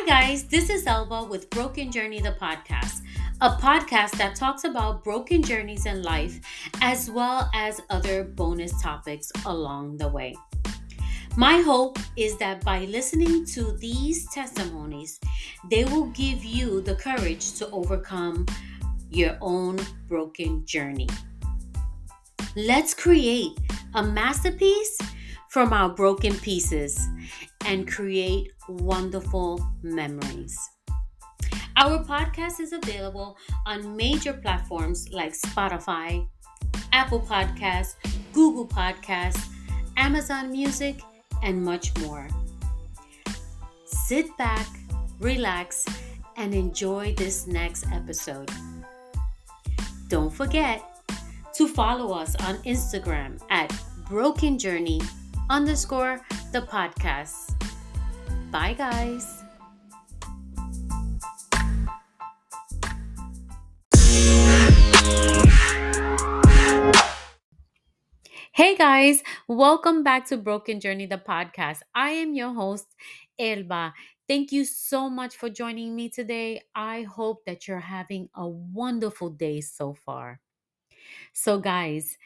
guys, this is Elba with Broken Journey, the podcast, a podcast that talks about broken journeys in life as well as other bonus topics along the way. My hope is that by listening to these testimonies, they will give you the courage to overcome your own broken journey. Let's create a masterpiece from our broken pieces and create wonderful memories. Our podcast is available on major platforms like Spotify, Apple Podcasts, Google Podcasts, Amazon Music, and much more. Sit back, relax, and enjoy this next episode. Don't forget to follow us on Instagram at brokenjourney_the podcast. Bye, guys. Hey guys, welcome back to Broken Journey, the podcast. I am your host, Elba. Thank you so much for joining me today. I hope that you're having a wonderful day so far. So, guys,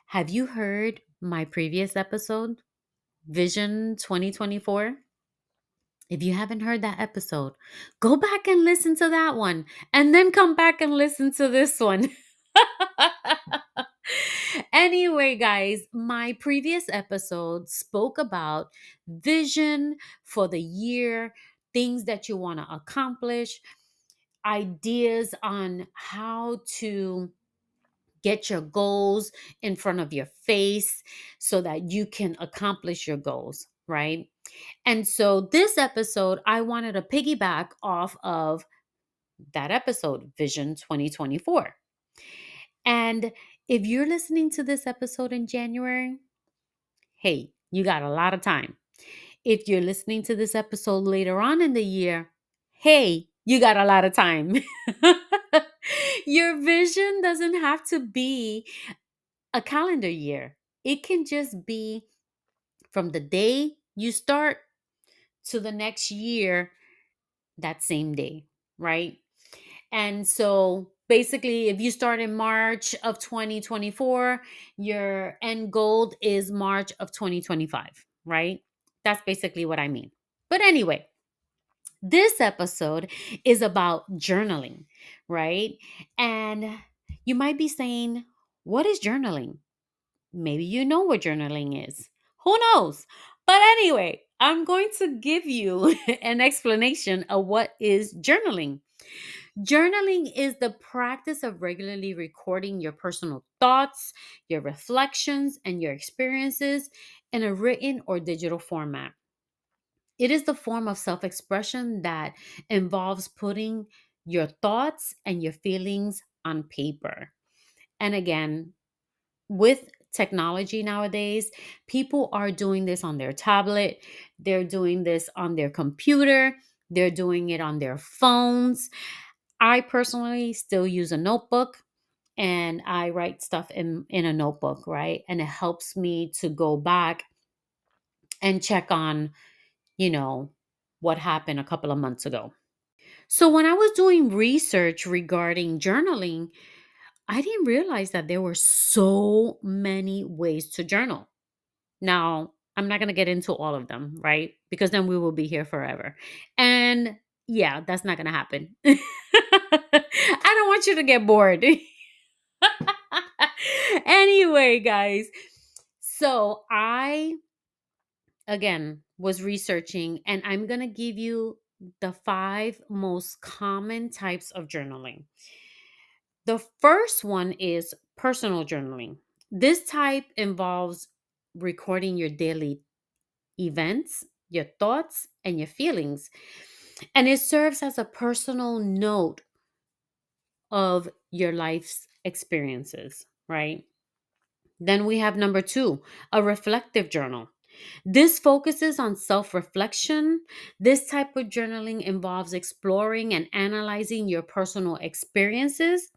have you heard my previous episode, Vision 2024? If you haven't heard that episode, go back and listen to that one and then come back and listen to this one. Anyway, guys, my previous episode spoke about vision for the year, things that you want to accomplish, ideas on how to get your goals in front of your face so that you can accomplish your goals, right? And so this episode, I wanted to piggyback off of that episode, Vision 2024. And if you're listening to this episode in January, hey, you got a lot of time. If you're listening to this episode later on in the year, hey, you got a lot of time. Your vision doesn't have to be a calendar year. It can just be from the day you start to the next year, that same day, right? And so basically, if you start in March of 2024, your end goal is March of 2025, right? That's basically what I mean. But anyway, this episode is about journaling, right? And you might be saying, what is journaling? Maybe you know what journaling is. Who knows? But anyway, I'm going to give you an explanation of what is journaling. Journaling is the practice of regularly recording your personal thoughts, your reflections, and your experiences in a written or digital format. It is the form of self expression that involves putting your thoughts and your feelings on paper. And again, with technology nowadays, people are doing this on their tablet, they're doing this on their computer, they're doing it on their phones. I personally still use a notebook and I write stuff in a notebook, right? And it helps me to go back and check on, you know, what happened a couple of months ago. So when I was doing research regarding journaling, I didn't realize that there were so many ways to journal. Now, I'm not going to get into all of them, right? Because then we will be here forever. And yeah, that's not going to happen. I don't want you to get bored. Anyway, guys. So I, again, was researching and I'm going to give you the 5 most common types of journaling. The first one is personal journaling. This type involves recording your daily events, your thoughts, and your feelings. And it serves as a personal note of your life's experiences, right? Then we have number 2, a reflective journal. This focuses on self reflection. This type of journaling involves exploring and analyzing your personal experiences,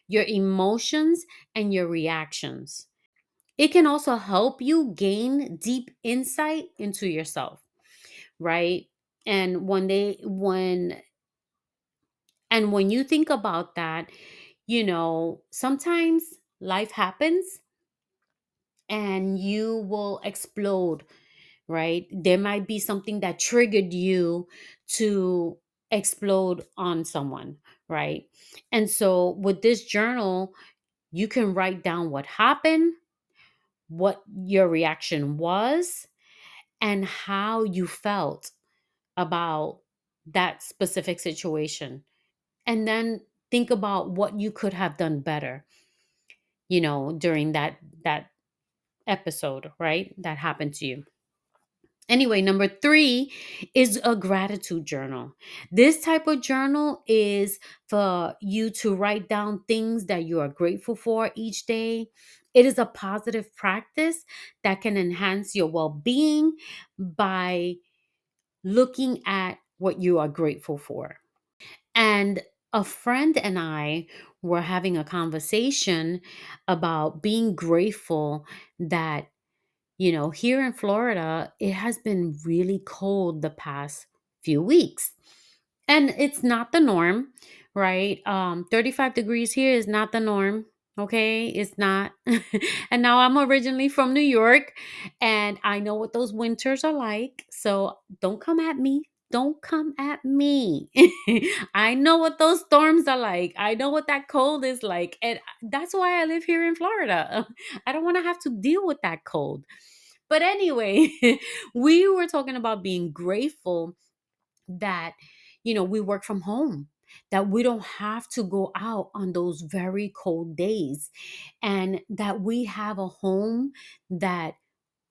your emotions, and your reactions. It can also help you gain deep insight into yourself, right? And when you think about that, sometimes life happens and you will explode, right? There might be something that triggered you to explode on someone, right? And so with this journal, you can write down what happened, what your reaction was, and how you felt about that specific situation. And then think about what you could have done better, during that episode, right? That happened to you. Anyway, number 3 is a gratitude journal. This type of journal is for you to write down things that you are grateful for each day. It is a positive practice that can enhance your well being by looking at what you are grateful for. And a friend and I were having a conversation about being grateful that here in Florida, it has been really cold the past few weeks. And it's not the norm, right? 35 degrees here is not the norm. Okay, it's not. And now I'm originally from New York and I know what those winters are like. So don't come at me. Don't come at me. I know what those storms are like. I know what that cold is like. And that's why I live here in Florida. I don't want to have to deal with that cold. But anyway, we were talking about being grateful that, we work from home, that we don't have to go out on those very cold days, and that we have a home that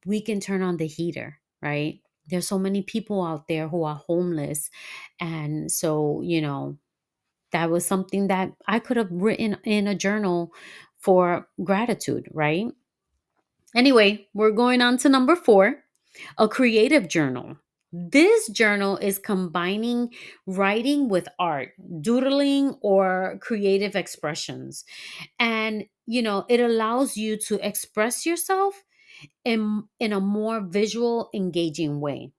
we can turn on the heater, right? There's so many people out there who are homeless. And so, that was something that I could have written in a journal for gratitude, right? Anyway, we're going on to number 4, a creative journal. This journal is combining writing with art, doodling, or creative expressions. And, it allows you to express yourself in a more visual, engaging way.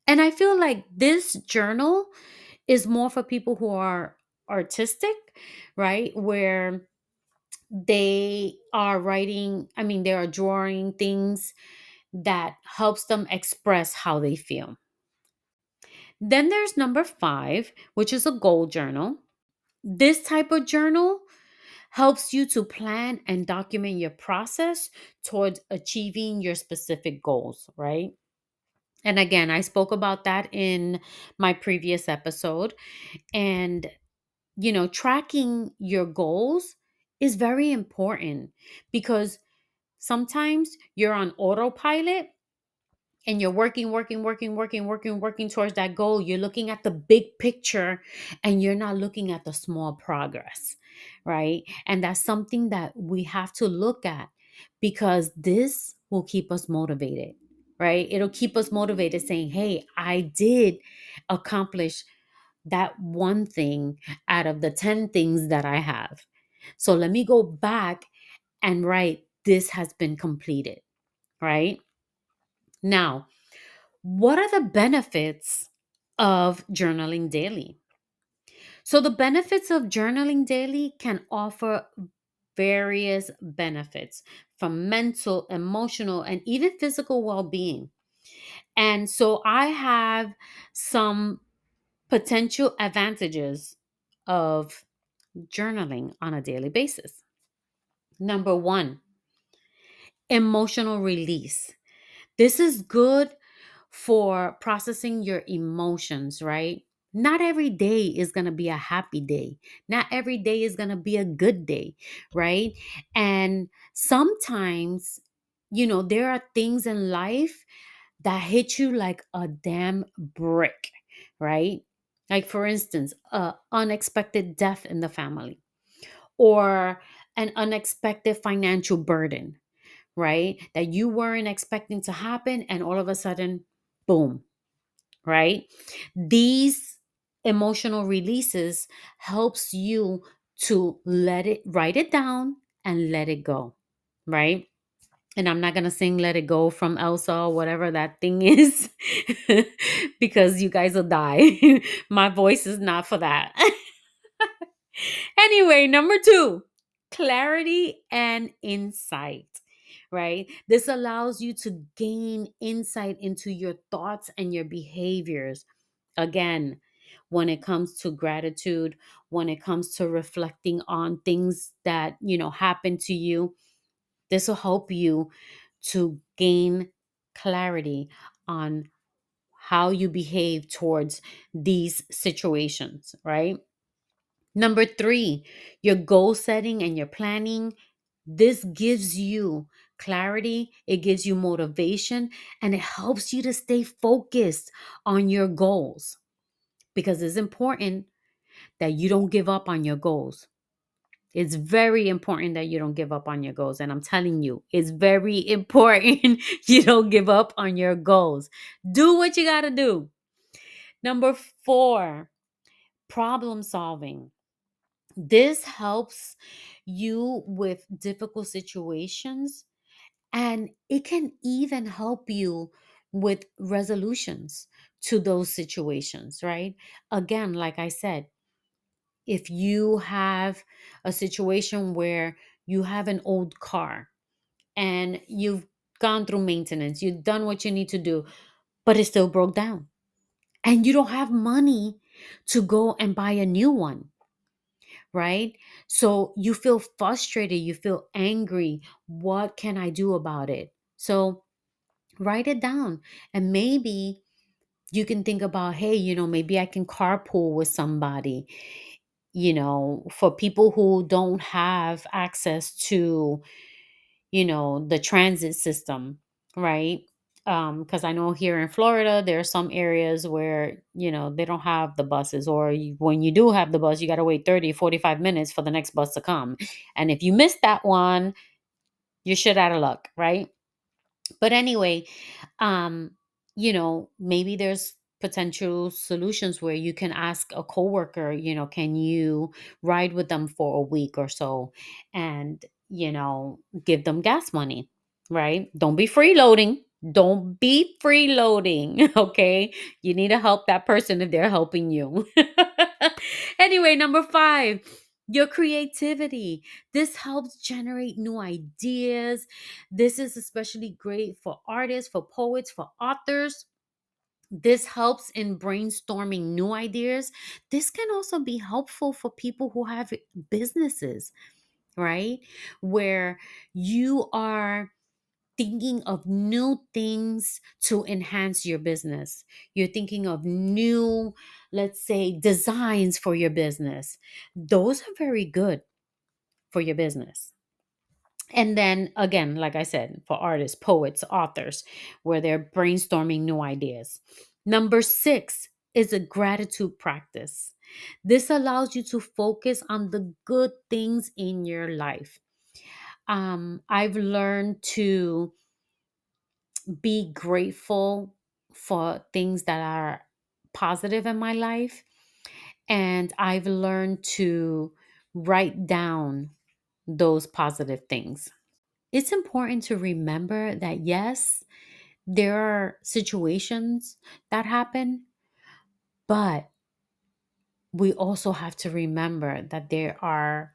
And I feel like this journal is more for people who are artistic, right? Where they are writing, they are drawing things that helps them express how they feel. Then there's number 5, which is a goal journal. This type of journal helps you to plan and document your process towards achieving your specific goals, right? And again, I spoke about that in my previous episode. And, tracking your goals is very important because sometimes you're on autopilot and you're working towards that goal. You're looking at the big picture and you're not looking at the small progress, right? And that's something that we have to look at because this will keep us motivated, right? It'll keep us motivated saying, hey, I did accomplish that one thing out of the 10 things that I have. So let me go back and write, this has been completed, right? Now, what are the benefits of journaling daily? So, the benefits of journaling daily can offer various benefits from mental, emotional, and even physical well being. And so, I have some potential advantages of journaling on a daily basis. Number 1, emotional release. This is good for processing your emotions, right? Not every day is going to be a happy day. Not every day is going to be a good day, right? And sometimes, there are things in life that hit you like a damn brick, right? Like, for instance, a unexpected death in the family or an unexpected financial burden, right? That you weren't expecting to happen and all of a sudden, boom, right? These emotional releases helps you to write it down and let it go, right? And I'm not going to sing Let It Go from Elsa or whatever that thing is because you guys will die. My voice is not for that. Anyway, number two, clarity and insight, right? This allows you to gain insight into your thoughts and your behaviors. Again, when it comes to gratitude, when it comes to reflecting on things that, happen to you, this will help you to gain clarity on how you behave towards these situations, right? Number three, your goal setting and your planning. This gives you clarity, it gives you motivation, and it helps you to stay focused on your goals because it's important that you don't give up on your goals. It's very important that you don't give up on your goals. And I'm telling you, it's very important you don't give up on your goals. Do what you got to do. Number four, problem solving. This helps you with difficult situations, and it can even help you with resolutions to those situations, right? Again, like I said, if you have a situation where you have an old car and you've gone through maintenance, you've done what you need to do, but it still broke down and you don't have money to go and buy a new one, right? So you feel frustrated, you feel angry. What can I do about it? So write it down, and maybe you can think about, hey, maybe I can carpool with somebody, for people who don't have access to, the transit system, right? Because I know here in Florida, there are some areas where, they don't have the buses, or when you do have the bus, you got to wait 30, 45 minutes for the next bus to come. And if you miss that one, you're shit out of luck, right? But anyway, um, maybe there's potential solutions where you can ask a coworker, can you ride with them for a week or so and, give them gas money, right? Don't be freeloading. Don't be freeloading, okay? You need to help that person if they're helping you. Anyway, number five, your creativity. This helps generate new ideas. This is especially great for artists, for poets, for authors. This helps in brainstorming new ideas. This can also be helpful for people who have businesses, right? Where you are thinking of new things to enhance your business. You're thinking of new, let's say, designs for your business. Those are very good for your business. And then again, like I said, for artists, poets, authors, where they're brainstorming new ideas. Number six is a gratitude practice. This allows you to focus on the good things in your life. I've learned to be grateful for things that are positive in my life. And I've learned to write down those positive things. It's important to remember that, yes, there are situations that happen, but we also have to remember that there are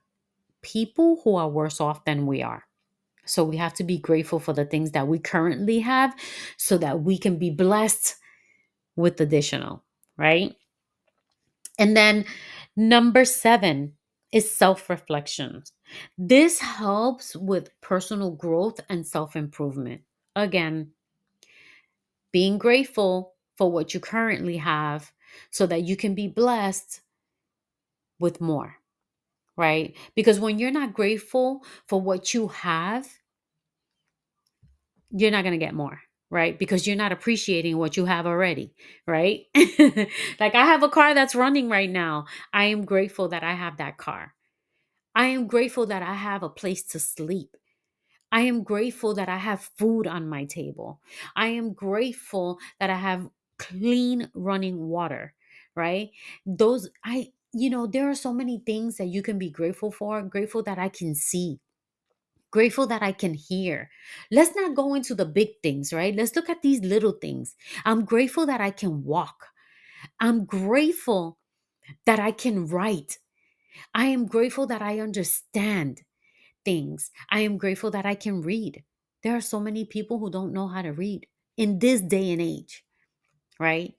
people who are worse off than we are. So we have to be grateful for the things that we currently have so that we can be blessed with additional, right? And then number seven is self reflection. This helps with personal growth and self improvement. Again, being grateful for what you currently have so that you can be blessed with more, right? Because when you're not grateful for what you have, you're not going to get more, right? Because you're not appreciating what you have already, right? Like I have a car that's running right now. I am grateful that I have that car. I am grateful that I have a place to sleep. I am grateful that I have food on my table. I am grateful that I have clean running water, right? There are so many things that you can be grateful for. Grateful that I can see. Grateful that I can hear. Let's not go into the big things, right? Let's look at these little things. I'm grateful that I can walk. I'm grateful that I can write. I am grateful that I understand things. I am grateful that I can read. There are so many people who don't know how to read in this day and age, right?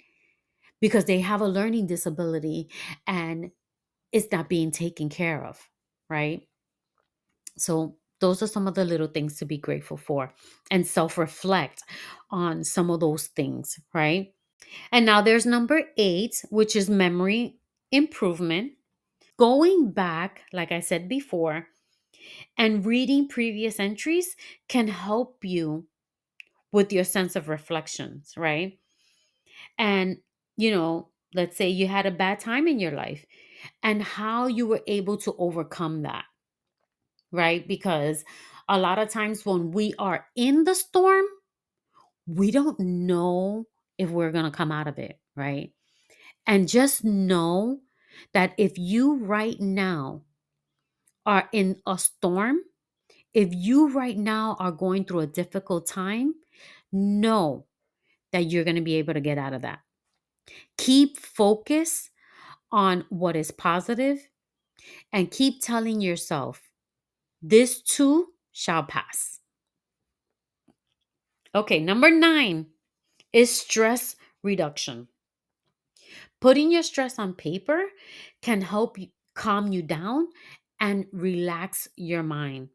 Because they have a learning disability and it's not being taken care of, right? So, those are some of the little things to be grateful for and self reflect on some of those things, right? And now there's number 8, which is memory improvement. Going back, like I said before, and reading previous entries can help you with your sense of reflections, right? And, let's say you had a bad time in your life and how you were able to overcome that, right? Because a lot of times when we are in the storm, we don't know if we're going to come out of it, right? And just know that if you right now are in a storm, if you right now are going through a difficult time, know that you're going to be able to get out of that. Keep focus on what is positive and keep telling yourself, this too shall pass. Okay, number 9 is stress reduction. Putting your stress on paper can help you calm you down and relax your mind.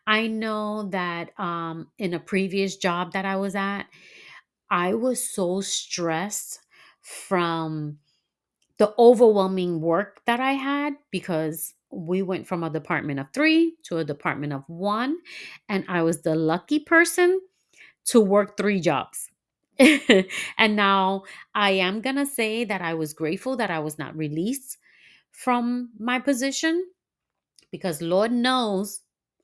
I know that in a previous job that I was at, I was so stressed from the overwhelming work that I had because we went from a department of 3 to a department of 1, and I was the lucky person to work 3 jobs. And now I am going to say that I was grateful that I was not released from my position because Lord knows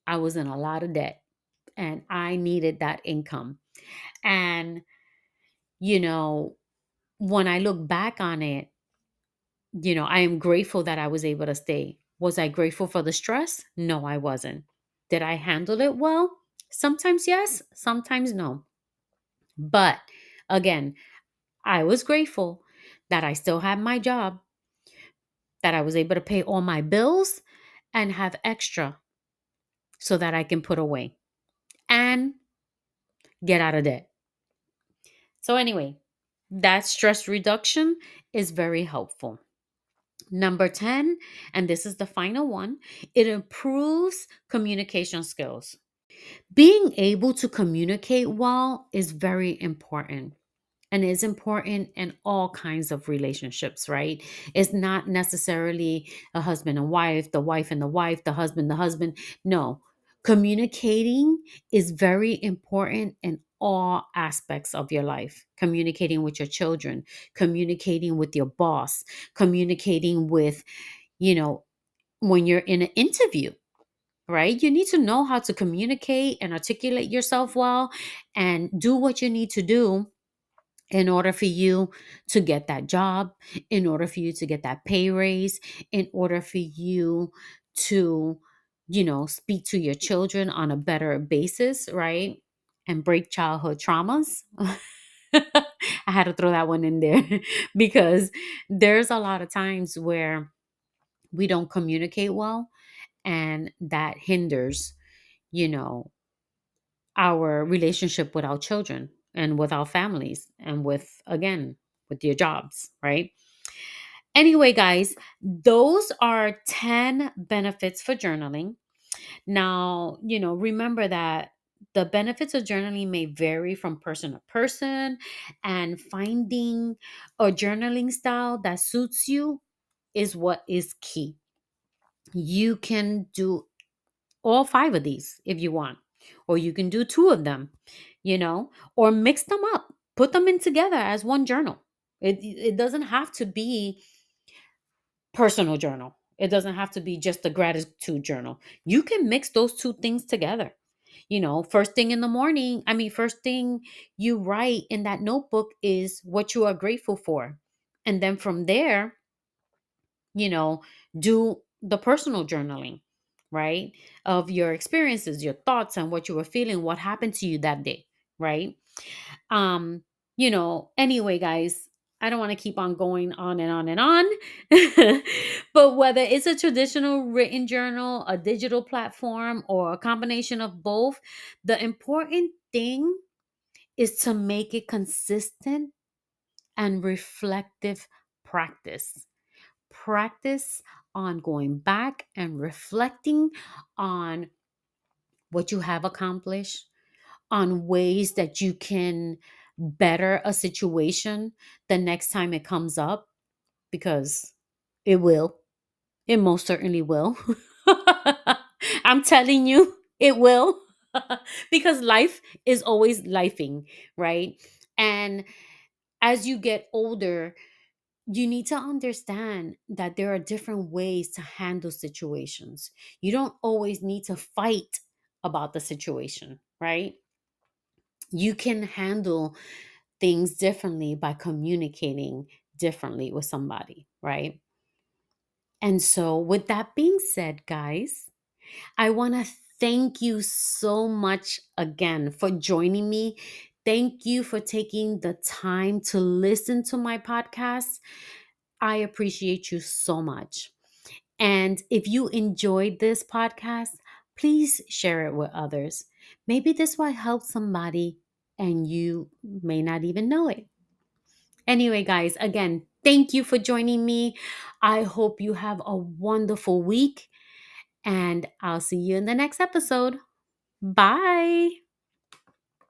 I was in a lot of debt and I needed that income. And, you know, when I look back on it, I am grateful that I was able to stay. Was I grateful for the stress? No, I wasn't. Did I handle it well? Sometimes yes, sometimes no. But again, I was grateful that I still had my job, that I was able to pay all my bills and have extra so that I can put away and get out of debt. So, anyway, that stress reduction is very helpful. Number 10, and this is the final one, it improves communication skills. Being able to communicate well is very important. And is important in all kinds of relationships, right? It's not necessarily a husband and wife, the wife, the husband. No, communicating is very important in all aspects of your life. Communicating with your children, communicating with your boss, communicating with, you know, when you're in an interview, right? You need to know how to communicate and articulate yourself well and do what you need to do in order for you to get that job, in order for you to get that pay raise, in order for you to, speak to your children on a better basis, right? And break childhood traumas. I had to throw that one in there because there's a lot of times where we don't communicate well and that hinders, you know, our relationship with our children and with our families and with, again, with your jobs, right? Anyway, guys, those are 10 benefits for journaling. Now, remember that the benefits of journaling may vary from person to person, and finding a journaling style that suits you is what is key. You can do all 5 of these if you want, or you can do 2 of them, or mix them up, put them in together as one journal. It doesn't have to be personal journal. It doesn't have to be just a gratitude journal. You can mix those 2 things together. First thing in the morning, first thing you write in that notebook is what you are grateful for. And then from there, you know, do the personal journaling. right? Of your experiences, your thoughts, and what you were feeling, what happened to you that day, right? Um, anyway, guys, I don't want to keep on going on and on and on. But whether it's a traditional written journal, a digital platform, or a combination of both, the important thing is to make it consistent and reflective practice. Practice on going back and reflecting on what you have accomplished, on ways that you can better a situation the next time it comes up, because it will. It most certainly will. I'm telling you, it will. Because life is always lifing, right? And as you get older, you need to understand that there are different ways to handle situations. You don't always need to fight about the situation, right? You can handle things differently by communicating differently with somebody, right? And so, with that being said, guys, I want to thank you so much again for joining me. Thank you for taking the time to listen to my podcast. I appreciate you so much. And if you enjoyed this podcast, please share it with others. Maybe this will help somebody and you may not even know it. Anyway, guys, again, thank you for joining me. I hope you have a wonderful week and I'll see you in the next episode. Bye.